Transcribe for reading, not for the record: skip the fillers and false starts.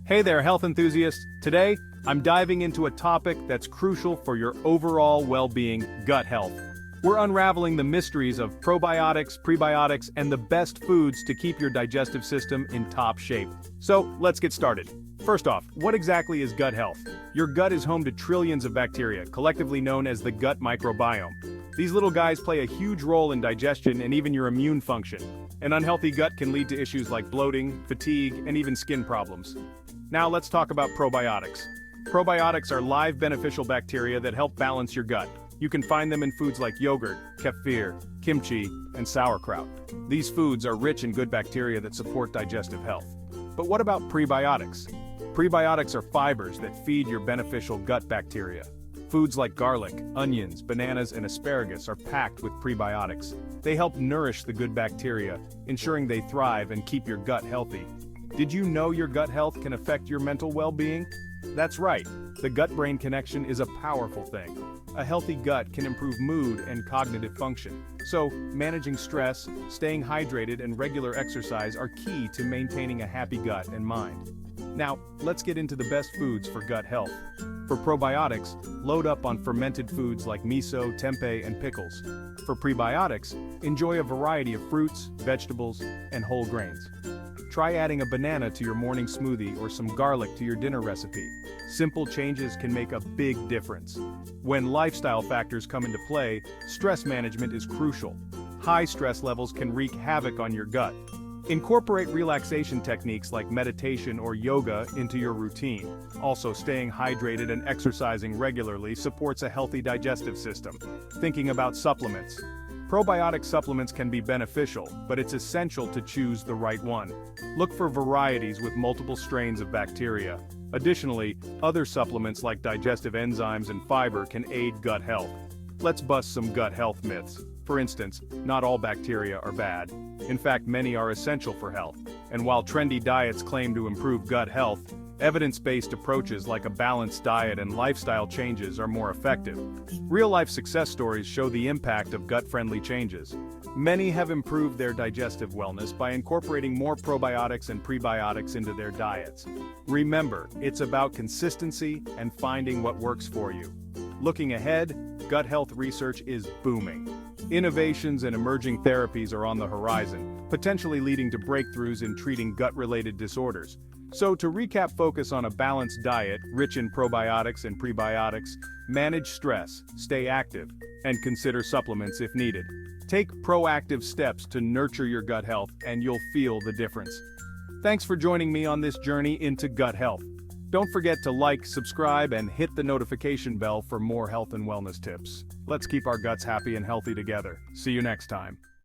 Hey there, health enthusiasts. Today, I'm diving into a topic that's crucial for your overall well-being, gut health. We're unraveling the mysteries of probiotics, prebiotics, and the best foods to keep your digestive system in top shape. So, let's get started. First off, what exactly is gut health? Your gut is home to trillions of bacteria, collectively known as the gut microbiome. These little guys play a huge role in digestion and even your immune function. An unhealthy gut can lead to issues like bloating, fatigue, and even skin problems. Now let's talk about probiotics. Probiotics are live beneficial bacteria that help balance your gut. You can find them in foods like yogurt, kefir, kimchi, and sauerkraut. These foods are rich in good bacteria that support digestive health. But what about prebiotics? Prebiotics are fibers that feed your beneficial gut bacteria. Foods like garlic, onions, bananas, and asparagus are packed with prebiotics. They help nourish the good bacteria, ensuring they thrive and keep your gut healthy. Did you know your gut health can affect your mental well-being? That's right, the gut-brain connection is a powerful thing. A healthy gut can improve mood and cognitive function. So, managing stress, staying hydrated, and regular exercise are key to maintaining a happy gut and mind. Now, let's get into the best foods for gut health. For probiotics, load up on fermented foods like miso, tempeh, and pickles. For prebiotics, enjoy a variety of fruits, vegetables, and whole grains. Try adding a banana to your morning smoothie or some garlic to your dinner recipe. Simple changes can make a big difference. When lifestyle factors come into play, stress management is crucial. High stress levels can wreak havoc on your gut. Incorporate relaxation techniques like meditation or yoga into your routine. Also, staying hydrated and exercising regularly supports a healthy digestive system. Thinking about supplements. Probiotic supplements can be beneficial, but it's essential to choose the right one. Look for varieties with multiple strains of bacteria. Additionally, other supplements like digestive enzymes and fiber can aid gut health. Let's bust some gut health myths. For instance, not all bacteria are bad. In fact, many are essential for health. And while trendy diets claim to improve gut health, evidence-based approaches like a balanced diet and lifestyle changes are more effective. Real-life success stories show the impact of gut-friendly changes. Many have improved their digestive wellness by incorporating more probiotics and prebiotics into their diets. Remember, it's about consistency and finding what works for you. Looking ahead, gut health research is booming. Innovations and emerging therapies are on the horizon, potentially leading to breakthroughs in treating gut-related disorders. So to recap, focus on a balanced diet, rich in probiotics and prebiotics, manage stress, stay active, and consider supplements if needed. Take proactive steps to nurture your gut health and you'll feel the difference. Thanks for joining me on this journey into gut health. Don't forget to like, subscribe, and hit the notification bell for more health and wellness tips. Let's keep our guts happy and healthy together. See you next time.